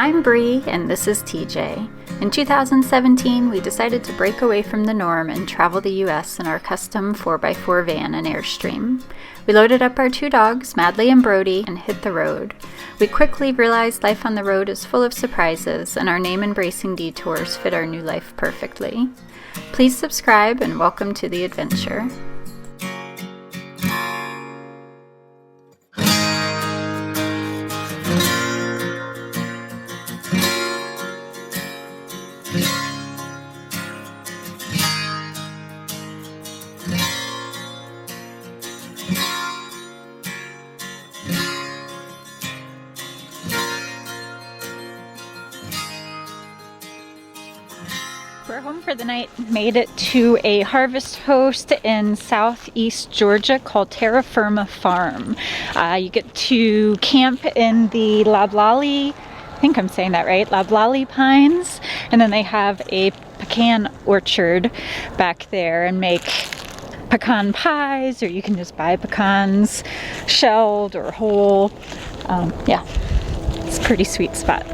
I'm Bree, and this is TJ. In 2017, we decided to break away from the norm and travel the U.S. in our custom 4x4 van and Airstream. We loaded up our two dogs, Madley and Brody, and hit the road. We quickly realized life on the road is full of surprises, and our name-embracing Detours fit our new life perfectly. Please subscribe, and welcome to the adventure. We're home for the night. Made it to a harvest host in southeast Georgia called Terra Firma Farm. You get to camp in the loblolly, I think I'm saying that right, loblolly pines, and then they have a pecan orchard back there and make pecan pies, or you can just buy pecans shelled or whole. Yeah, it's a pretty sweet spot.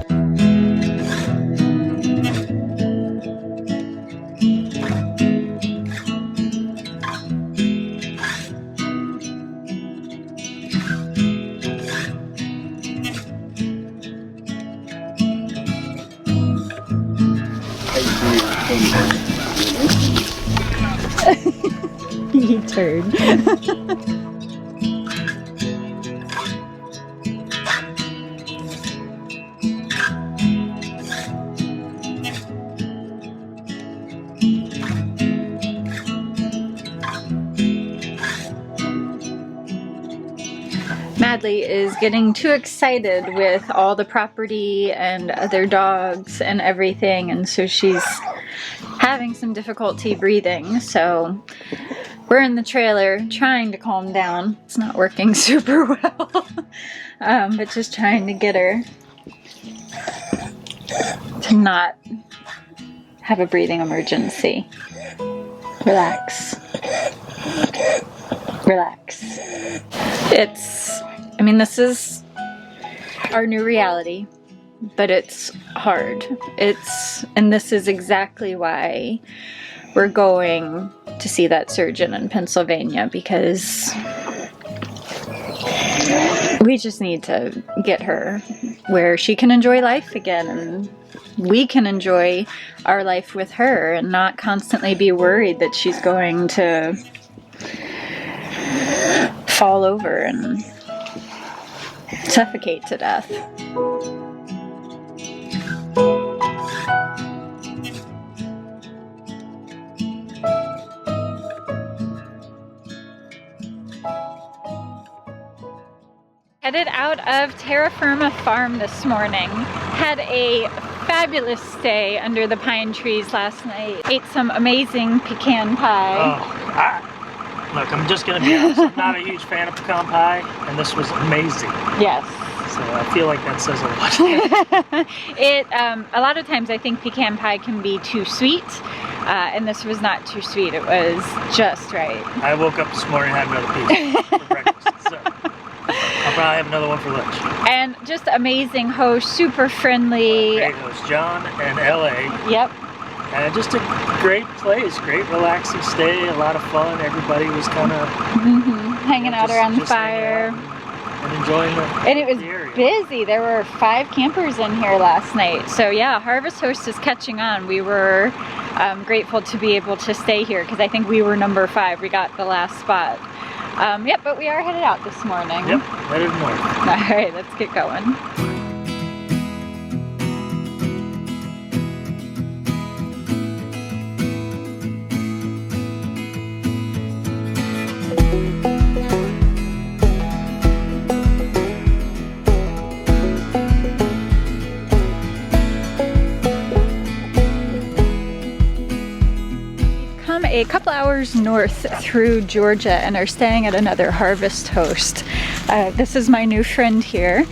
He turned. Madley is getting too excited with all the property and other dogs and everything, and so she's having some difficulty breathing. So we're in the trailer trying to calm down. It's not working super well, but just trying to get her to not have a breathing emergency. Relax. Relax. This is our new reality, but it's hard. And this is exactly why we're going to see that surgeon in Pennsylvania, because we just need to get her where she can enjoy life again, and we can enjoy our life with her and not constantly be worried that she's going to fall over and suffocate to death. Headed out of Terra Firma Farm this morning. Had a fabulous stay under the pine trees last night. Ate some amazing pecan pie. Look, I'm just going to be honest, I'm not a huge fan of pecan pie, and this was amazing. Yes. So I feel like that says a lot. A lot of times I think pecan pie can be too sweet, and this was not too sweet. It was just right. I woke up this morning and had another piece for breakfast, so I'll probably have another one for lunch. And just amazing host, super friendly. Great host, John and LA. Yep. And just a great place, great relaxing stay, a lot of fun. Everybody was kind of hanging out around the fire and enjoying the And it was area. Busy. There were 5 campers in here last night. So yeah, Harvest Host is catching on. We were grateful to be able to stay here because I think we were number 5. We got the last spot. Yep, but we are headed out this morning. Yep, headed north. All right, let's get going. A couple hours north through Georgia and are staying at another Harvest Host. This is my new friend here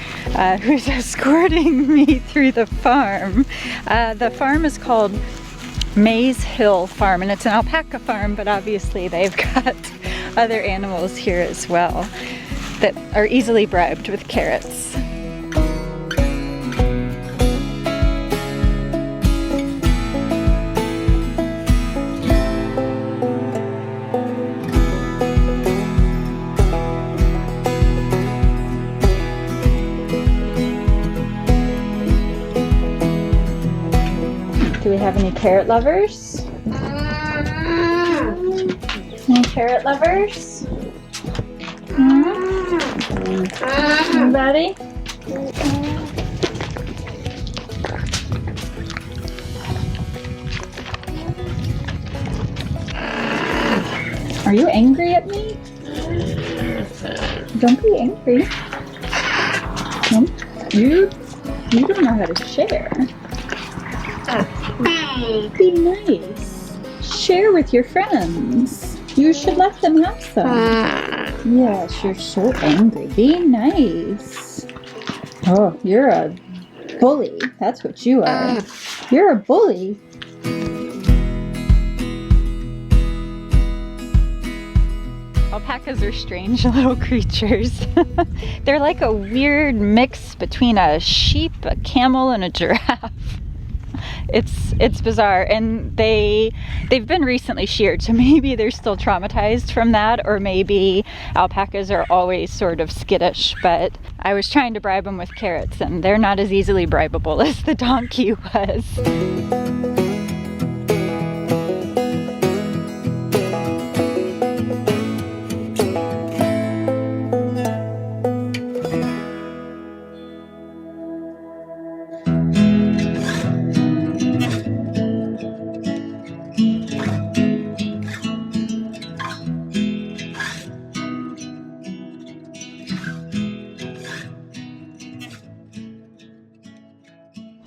who's escorting me through the farm. The farm is called Mays Hill Farm, and it's an alpaca farm, but obviously they've got other animals here as well that are easily bribed with carrots. Do we have any carrot lovers? Any carrot lovers? Anybody? Are you angry at me? Don't be angry. No, you don't know how to share. Be nice. Share with your friends. You should let them have some. Yes, you're so angry. Be nice. Oh, you're a bully. That's what you are. You're a bully. Alpacas are strange little creatures. They're like a weird mix between a sheep, a camel, and a giraffe. It's bizarre, and they've been recently sheared, so maybe they're still traumatized from that, or maybe alpacas are always sort of skittish. But I was trying to bribe them with carrots, and they're not as easily bribable as the donkey was.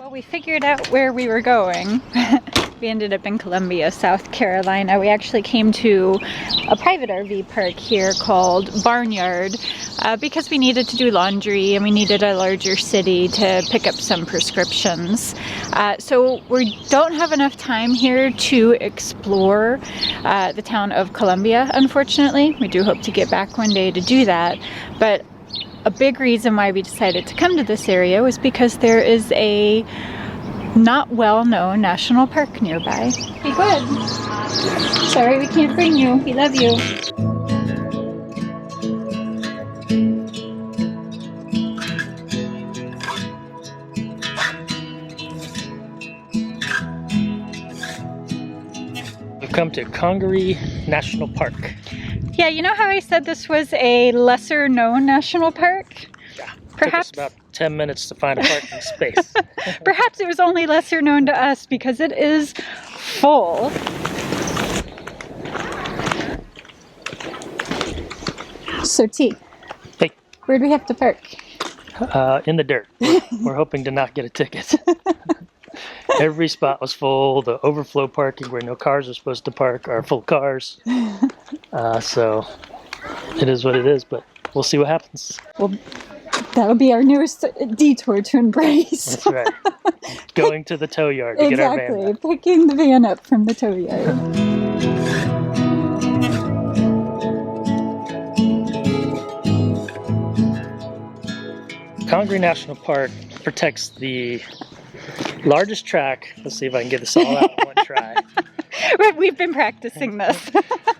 We figured out where we were going. We ended up in Columbia, South Carolina. We actually came to a private RV park here called Barnyard because we needed to do laundry and we needed a larger city to pick up some prescriptions. So we don't have enough time here to explore the town of Columbia, unfortunately. We do hope to get back one day to do that, but a big reason why we decided to come to this area was because there is a not well-known national park nearby. Be good. Sorry we can't bring you. We love you. We've come to Congaree National Park. Yeah, you know how I said this was a lesser known national park? Yeah, Perhaps took us about 10 minutes to find a parking space. Perhaps it was only lesser known to us because it is full. So T, Hey. Where do we have to park? In the dirt. We're hoping to not get a ticket. Every spot was full. The overflow parking where no cars are supposed to park are full cars. So it is what it is, but we'll see what happens. Well, that'll be our newest detour to embrace. That's right. Going to the tow yard to get our van back. Exactly, picking the van up from the tow yard. Congaree National Park protects the largest track. Let's see if I can get this all out in one try. We've been practicing this.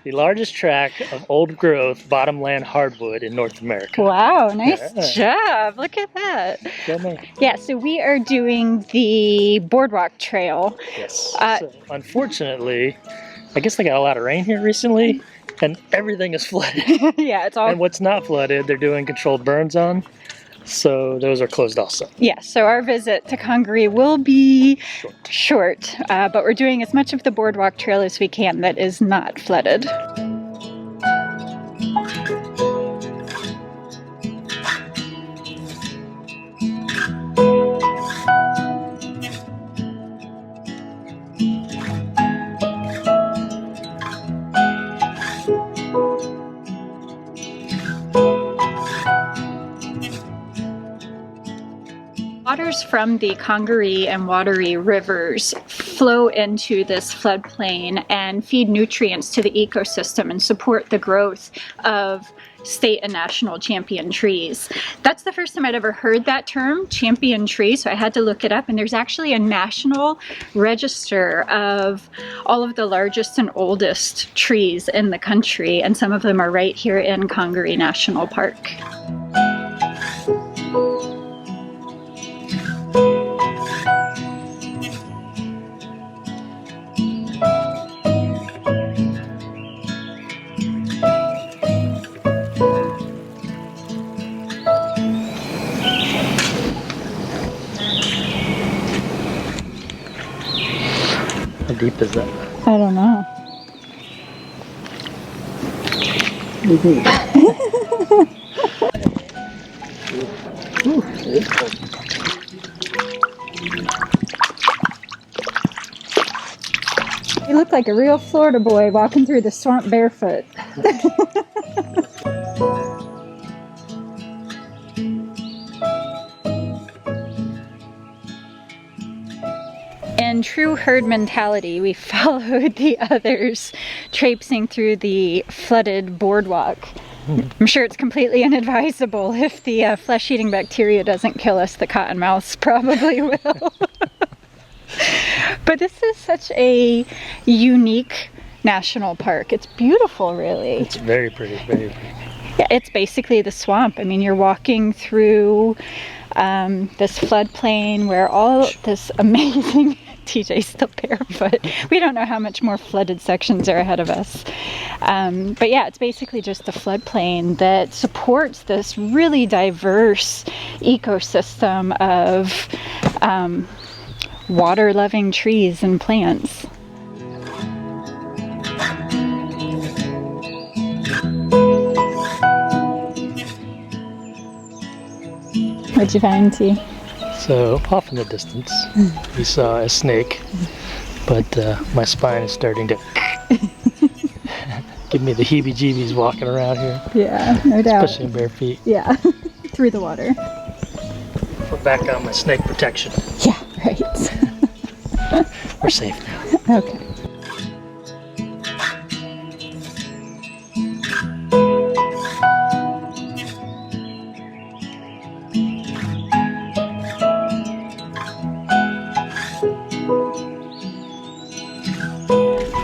The largest track of old growth bottomland hardwood in North America. Wow, nice job. Look at that. Go me. Yeah, so we are doing the boardwalk trail. Yes. So unfortunately, I guess they got a lot of rain here recently and everything is flooded. Yeah, it's all... And what's not flooded, they're doing controlled burns on. So those are closed also. Yeah, so our visit to Congaree will be short, but we're doing as much of the boardwalk trail as we can that is not flooded. Waters from the Congaree and Wateree rivers flow into this floodplain and feed nutrients to the ecosystem and support the growth of state and national champion trees. That's the first time I'd ever heard that term, champion tree, so I had to look it up, and there's actually a national register of all of the largest and oldest trees in the country, and some of them are right here in Congaree National Park. deep is that? I don't know. Ooh, it is cold. You look like a real Florida boy walking through the swamp barefoot. In true herd mentality, we followed the others traipsing through the flooded boardwalk. I'm sure it's completely inadvisable. If the flesh-eating bacteria doesn't kill us, the cottonmouths probably will. But this is such a unique national park. It's beautiful, really. It's very pretty, very pretty. Yeah, it's basically the swamp. I mean, you're walking through this floodplain where all this amazing... TJ's still barefoot. We don't know how much more flooded sections are ahead of us. But yeah, it's basically just a floodplain that supports this really diverse ecosystem of water-loving trees and plants. What'd you find, T? So off in the distance, we saw a snake, but my spine is starting to give me the heebie-jeebies walking around here. Yeah, no doubt. Especially in bare feet. Yeah, through the water. Put back on my snake protection. Yeah, right. We're safe now. Okay.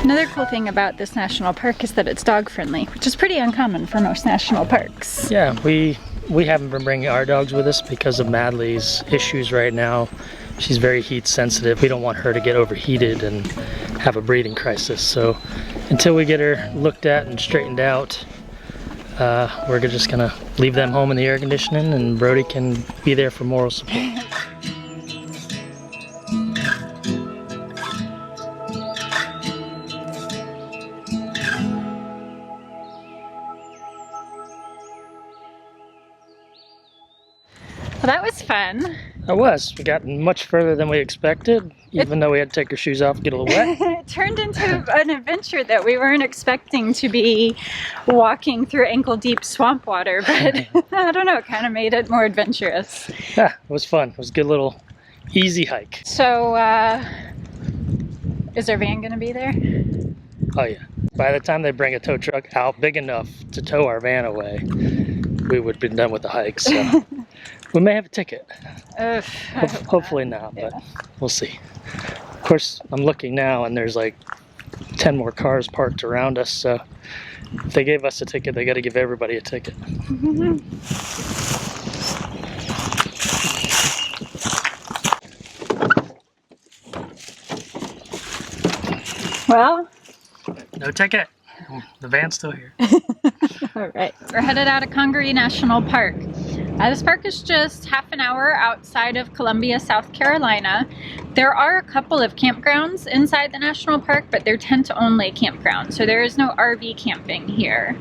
Another cool thing about this national park is that it's dog friendly, which is pretty uncommon for most national parks. Yeah, we haven't been bringing our dogs with us because of Madley's issues right now. She's very heat sensitive. We don't want her to get overheated and have a breathing crisis. So until we get her looked at and straightened out, we're just gonna leave them home in the air conditioning, and Brody can be there for moral support. Well, that was fun. It was. We got much further than we expected, even though we had to take our shoes off and get a little wet. It turned into an adventure that we weren't expecting to be walking through ankle-deep swamp water, but I don't know, it kind of made it more adventurous. Yeah, it was fun. It was a good little easy hike. So, is our van gonna be there? Oh yeah. By the time they bring a tow truck out big enough to tow our van away, we would have been done with the hike, so we may have a ticket. Hopefully not, but we'll see. Of course, I'm looking now and there's like 10 more cars parked around us, so if they gave us a ticket, they got to give everybody a ticket. Well, no ticket. The van's still here. all right. We're headed out of Congaree National Park. This park is just half an hour outside of Columbia, South Carolina. There are a couple of campgrounds inside the national park, but they're tent-only campgrounds, so there is no RV camping here.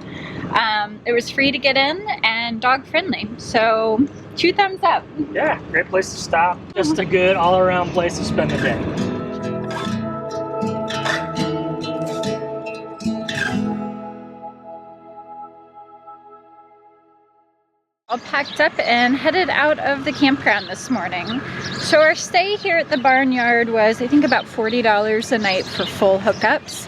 It was free to get in and dog-friendly, so 2 thumbs up. Yeah, great place to stop. Just a good all-around place to spend the day. All packed up and headed out of the campground this morning. So our stay here at the Barnyard was, I think, about $40 a night for full hookups.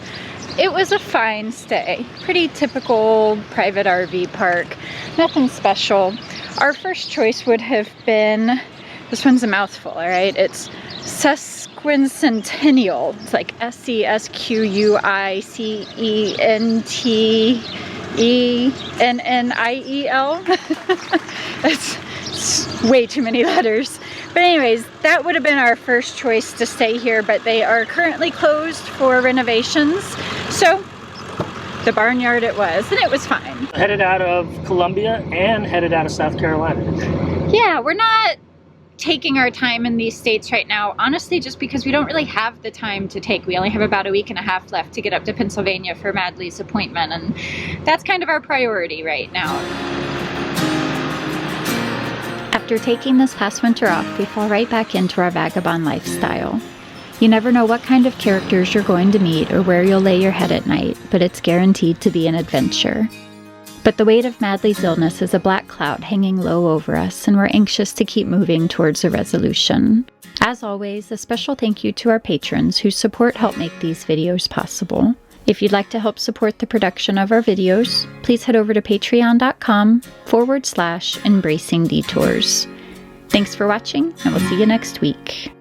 It was a fine stay. Pretty typical private RV park. Nothing special. Our first choice would have been, this one's a mouthful, all right? It's Sesquicentennial. It's like SESQUINTENNIEL. It's way too many letters. But anyways, that would have been our first choice to stay here, but they are currently closed for renovations. So the Barnyard it was, and it was fine. Headed out of Columbia and headed out of South Carolina. Yeah, we're not taking our time in these states right now, honestly, just because we don't really have the time to take. We only have about a week and a half left to get up to Pennsylvania for Madley's appointment, and that's kind of our priority right now. After taking this past winter off, we fall right back into our vagabond lifestyle. You never know what kind of characters you're going to meet or where you'll lay your head at night, but it's guaranteed to be an adventure. But the weight of Madley's illness is a black cloud hanging low over us, and we're anxious to keep moving towards a resolution. As always, a special thank you to our patrons whose support help make these videos possible. If you'd like to help support the production of our videos, please head over to patreon.com/embracing detours. Thanks for watching, and we'll see you next week.